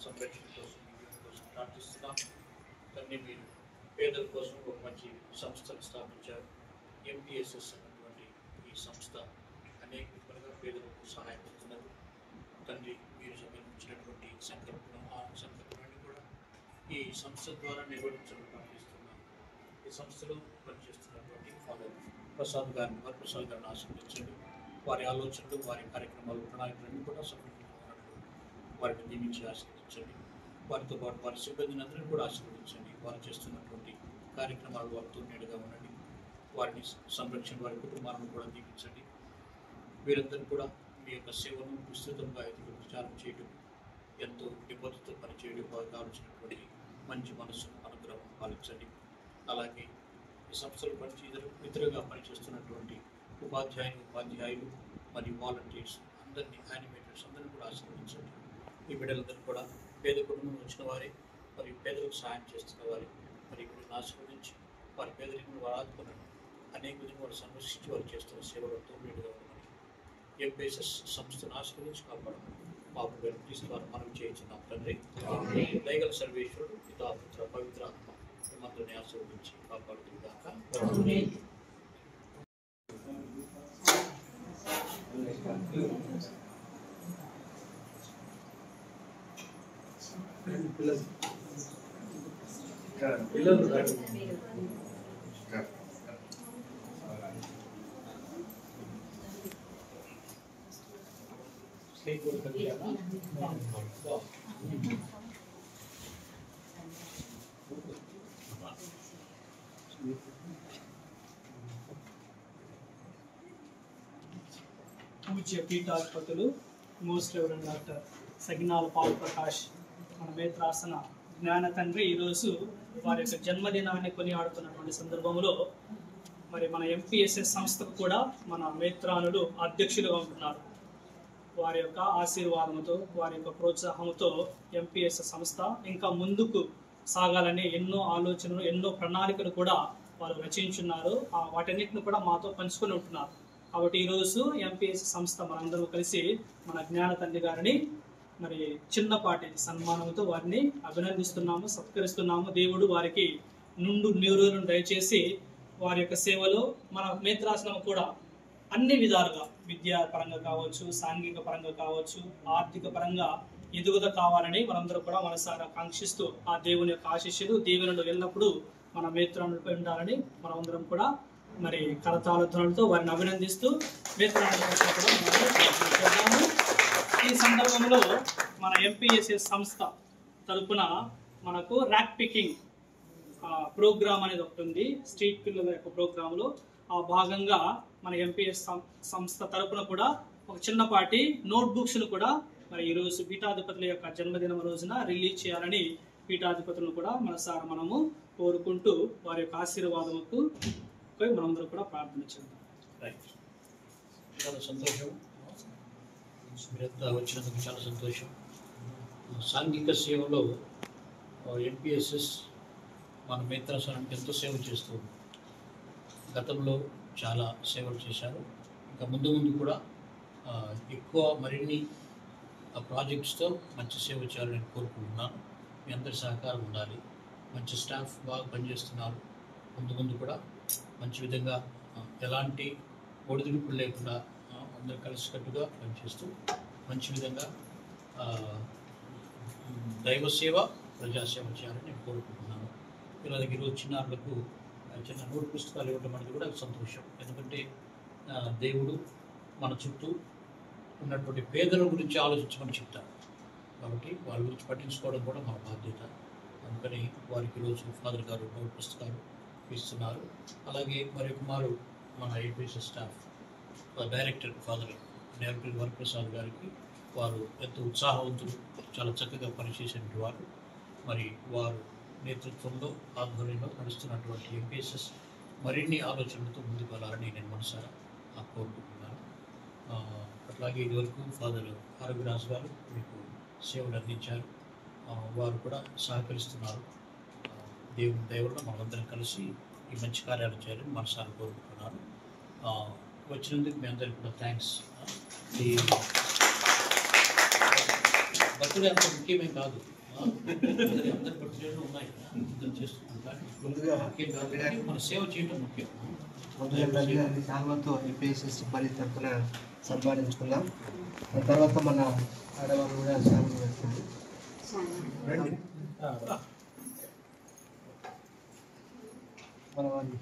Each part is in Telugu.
సంరక్షణ కోసం కోసం ప్రార్థిస్తున్నాం. తండ్రి మీరు పేదల కోసం ఒక మంచి సంస్థను స్థాపించారు. ఎంపీఎస్ఎస్ అన్నటువంటి ఈ సంస్థ అనేక విధాలుగా పేదలకు సహాయపడుతున్నది. తండ్రి మీరు సంబంధించినటువంటి సంకల్పాన్ని కూడా ఈ సంస్థ ద్వారా నిర్వహించాలని ప్రార్థిస్తున్నాం. ఈ సంస్థలో పనిచేస్తున్నటువంటి ఫాదర్ ప్రసాద్ గారిని ఆశీర్వదించండి. వారి ఆలోచనలు, వారి కార్యక్రమాలు, ప్రణాళికలన్నీ కూడా సమర్పించుకున్నట్లు వారిని దీవించి ఆశీర్వదించండి. వారితో పాటు వారి సిబ్బందిని అందరినీ కూడా ఆశీర్వదించండి. వారు చేస్తున్నటువంటి కార్యక్రమాలు వారితో నేడుగా ఉండండి. వారిని సంరక్షణ, వారి కుటుంబాలను కూడా దీవించండి. వీరందరూ కూడా మీ యొక్క సేవను విస్తృతంగా ఎదురు ప్రచారం చేయడం, ఎంతో నిబద్ధతతో పనిచేయడం, వారికి కావాల్సినటువంటి మంచి మనస్సును అనుగ్రహం పాలించండి. అలాగే ఈ సంస్థలు ఇతరుగా పనిచేస్తున్నటువంటి ఉపాధ్యాయులు మరియు వాలంటీర్స్ అందరినీ, యానిమేటర్స్ అందరినీ కూడా ఆశీర్వదించండి. ఈ బిడ్డలందరూ కూడా పేద కుటుంబం వచ్చిన వారే మరియు పేదలకు సహాయం చేస్తున్న వారే మరి వీళ్ళని ఆశీర్వదించి వారి పేదరికను వారు ఆదుకున్నాడు. అనేక విధంగా వారు సంరక్షించి వారు చేస్తున్న సేవలతో వీడుగా ఉండమని ఎంపీఎస్ఎస్ సంస్థను ఆశీర్వదించి కాపాడమని బాబు గారు క్రీస్తు వారు మనం చేయించున్నాం. తండ్రి దయగల సర్వేశ్వరుడు పితా పుత్ర పవిత్ర ఆత్మ మిమ్మల్ని ఆశీర్వదించి కాపాడుతుందాక. పూజ్య పీఠాధిపతులు most reverend doctor Saginala Paul Prakash మన మేత్రాసన జ్ఞాన తండ్రి ఈరోజు వారి యొక్క జన్మదినాన్ని కొనియాడుతున్నటువంటి సందర్భంలో మరి మన ఎంపీఎస్ఎస్ సంస్థకు కూడా మన మేత్రానులు అధ్యక్షులుగా ఉంటున్నారు. వారి యొక్క ఆశీర్వాదంతో, వారి యొక్క ప్రోత్సాహంతో ఎంపీఎస్ఎస్ సంస్థ ఇంకా ముందుకు సాగాలని ఎన్నో ఆలోచనలు, ఎన్నో ప్రణాళికలు కూడా వాళ్ళు రచించున్నారు. వాటన్నిటిని కూడా మాతో పంచుకొని ఉంటున్నారు. కాబట్టి ఈరోజు ఎంపీఎస్ సంస్థ మనందరూ కలిసి మన జ్ఞాన తండ్రి గారిని మరి చిన్నపాటి సన్మానంతో వారిని అభినందిస్తున్నాము, సత్కరిస్తున్నాము. దేవుడు వారికి నుండు నిరులను దయచేసి వారి యొక్క సేవలో మన మేత్రాసనం కూడా అన్ని విధాలుగా విద్యా పరంగా కావచ్చు, సాంఘిక పరంగా కావచ్చు, ఆర్థిక పరంగా ఎదుగుదల కావాలని మనందరూ కూడా మనసారా కాంక్షిస్తూ ఆ దేవుని యొక్క ఆశీస్సులు, దీవెనలు ఎల్లప్పుడూ మన మేత్రానులపై ఉండాలని మనమందరం కూడా మరి కరతాళ ధ్వనులతో వారిని అభినందిస్తూ ఈ సందర్భంలో మన ఎంపీఎస్ఎస్ సంస్థ తరపున మనకు ర్యాక్ పికింగ్ ప్రోగ్రామ్ అనేది ఒకటి ఉంది. స్ట్రీట్ పిల్లల యొక్క ప్రోగ్రాంలో ఆ భాగంగా మన ఎంపీఎస్ సంస్థ తరపున కూడా ఒక చిన్నపాటి నోట్బుక్స్ను కూడా మరి ఈరోజు పీఠాధిపతుల యొక్క జన్మదినం రోజున రిలీజ్ చేయాలని పీఠాధిపతులను కూడా మనము కోరుకుంటూ వారి యొక్క ఆశీర్వాదముకు మనందరూ కూడా ప్రార్థన చేద్దాం. చాలా సంతోషం, మీరంతా వచ్చినందుకు చాలా సంతోషం. సాంఘిక సేవలో ఎంపీఎస్ఎస్ మన మేత్రాసనానికి ఎంతో సేవ చేస్తుంది. గతంలో చాలా సేవలు చేశారు. ఇంకా ముందు కూడా ఎక్కువ మరిన్ని ప్రాజెక్ట్స్తో మంచి సేవ చేయాలని నేను కోరుకుంటున్నాను. మీ అందరి సహకారం ఉండాలి. మంచి స్టాఫ్ బాగా పనిచేస్తున్నారు. ముందు కూడా మంచి విధంగా ఎలాంటి ఒడిదుడుకులు లేకుండా అందరూ కలిసికట్టుగా పనిచేస్తూ మంచి విధంగా దైవ సేవ, ప్రజాసేవ చేయాలని నేను కోరుకుంటున్నాను. పిల్లలకి ఈరోజు చిన్నారులకు చిన్న నోట్ పుస్తకాలు ఇవ్వడం అనేది కూడా సంతోషం. ఎందుకంటే దేవుడు మన చుట్టూ ఉన్నటువంటి పేదల గురించి ఆలోచించమని చెప్తారు. కాబట్టి వాళ్ళ గురించి పట్టించుకోవడం కూడా మన బాధ్యత. అందుకని వారికి ఈరోజు ఫాదర్ గారు నోట్ పుస్తకాలు ఇస్తున్నారు. అలాగే మరొక మారు మన MPSS staff director father Nerpalli Varaprasad గారికి వారు ఎంతో ఉత్సాహవంతులు, చాలా చక్కగా పనిచేసేటువంటి వారు. మరి వారు నేతృత్వంలో, ఆధ్వర్యంలో నడుస్తున్నటువంటి ఎంపీఎస్ఎస్ మరిన్ని ఆలోచనలతో ముందుకు వెళ్ళాలని నేను మనసారా కోరుకుంటున్నాను. అట్లాగే ఇదివరకు ఫాదర్ ఆరోగ్యరాజు గారు మీకు సేవలు అందించారు. వారు కూడా సహకరిస్తున్నారు. దేవుని దయవల్ల మనందరం కలిసి ఈ మంచి కార్యాలు చేయాలని మనసారా కోరుకుంటున్నాను. వచ్చినందుకు మీ అందరికీ కూడా థ్యాంక్స్. బర్త్డే అంత ముఖ్యమే కాదు. అందరి బర్త్డేలు ఉన్నాయి, అందరు చేస్తున్నారు. ముందుగా ముఖ్యం కాదు కానీ మన సేవ చేయడం ముఖ్యం. ముందుగా సాల్వతో ఎంపీఎస్ఎస్ మరి తరఫున సంపాదించుకుందాం. ఆ తర్వాత మన ఆడవాళ్ళు కూడా సాల్వ వేస్తుంది. మన వాళ్ళు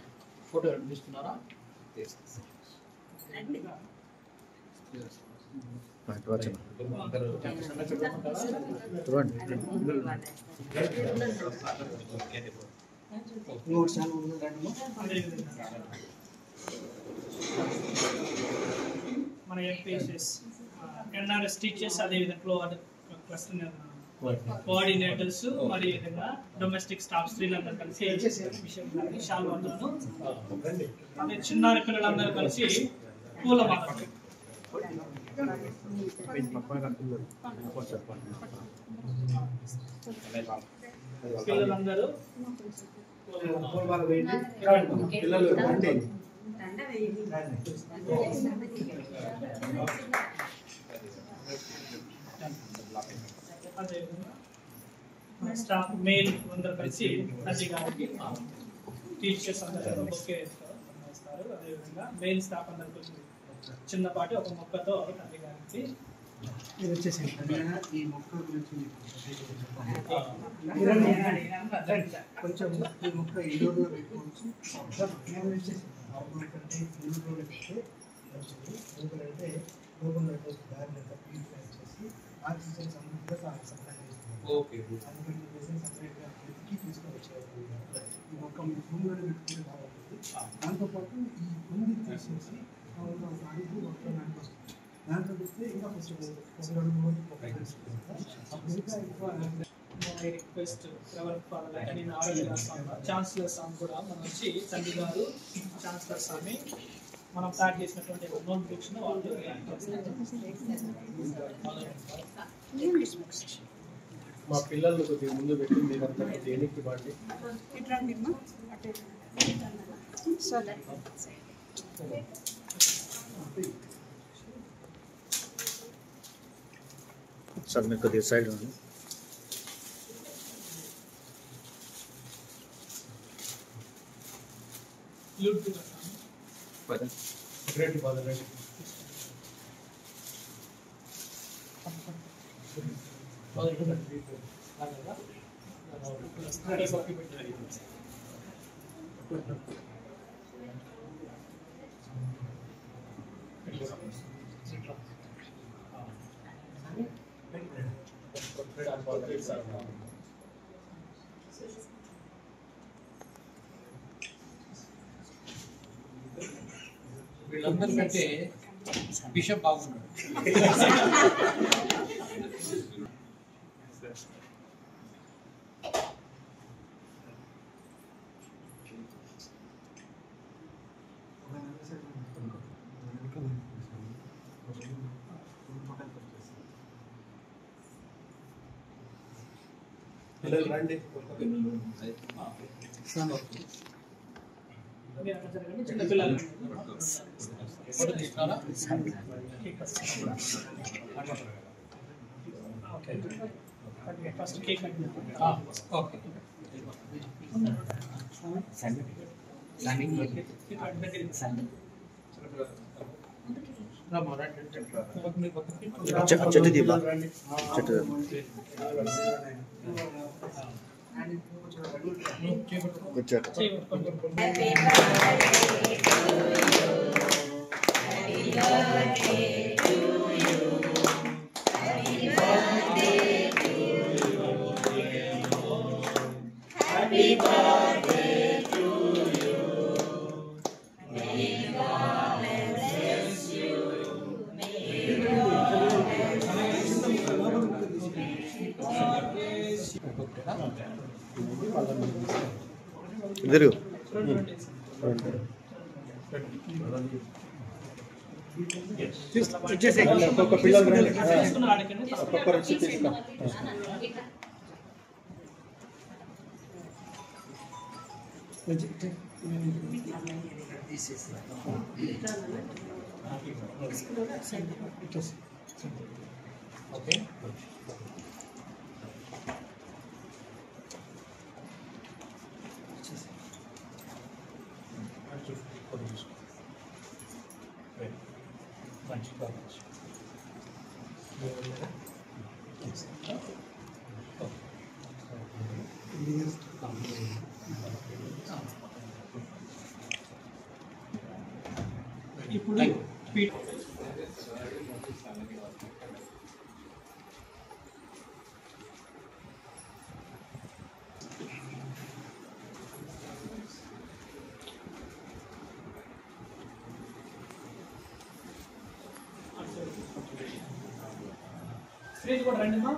ఫోటో తీస్తున్నారా? ఇంకొకటి సాల్వ ఉందండి. మన ఎంపీఎస్ఎస్ ఎన్ఆర్ఎస్ టీచర్స్, అదేవిధంగా కోఆర్డినేటర్స్, మరి విధంగా డొమెస్టిక్ స్టాఫ్ స్త్రీలందరూ కలిసి శాల్వాను, అదే చిన్నారి పిల్లలందరూ కలిసి పూలమాల పిల్లలందరూ పిల్లలు రండి. స్టాఫ్ మెయిల్ అందరూ కలిసి తండ్రి గారికి టీచర్స్ అందరూ బొకే ఇస్తారు. అదేవిధంగా మెయిల్ స్టాఫ్ అందరూ కలిసి చిన్నపాటి ఒక మొక్కతో తండ్రి గారికి ఇది వచ్చేసి ఈ మొక్క గురించి కొంచెం ఈ మొక్క ఇండోర్లో పెట్టుకోవచ్చు. ఇండోర్లో పెడితే మంచిది. ఎందుకంటే లోపల గాలిని ప్యూరిఫై చేసి ఆక్సిజన్ సమృద్ధిగా సప్లై చేస్తుంది. అందుకని చెప్పేసి సపరేట్గా వెతికి తీసుకొచ్చేది. ఈ మొక్క మీరు భూమిలో పెట్టుకుంటే బాగుంటుంది. దాంతోపాటు ఈ భూమి తీసేసి అడుగు మొత్తం దానికి వస్తుంది. దాంట్లో పెడితే ఇంకా ఫస్ట్ రిక్వెస్ట్ ఛాన్సలర్ స్వామి కూడా మనం వచ్చి తండ్రి గారు ఛాన్సలర్ స్వామి మనం స్టార్ట్ చేసినటువంటి నోట్ బుక్స్ వాళ్ళు మా పిల్లలు కొద్దిగా ముందు పెట్టి మీరంతా దేనికి ఇవ్వండి. సార్ మీరు కొద్దిగా సైడ్ ఉంది. వీళ్ళందరికంటే బిషప్ బాగున్నాడు. పిల్లలు రండి. చిన్నపిల్లలు ఫోటో తీస్తారా? First cake okay. చెట్టు దీపా చెట్టు వచ్చారు. ఇద్దరు వచ్చేసి ఒక్కొక్క పిల్లలు రండి. ఒక్కొక్కరు వచ్చి తీసుకో. ఓకే. ఇప్పుడు స్టేజ్ కూడా రండి మా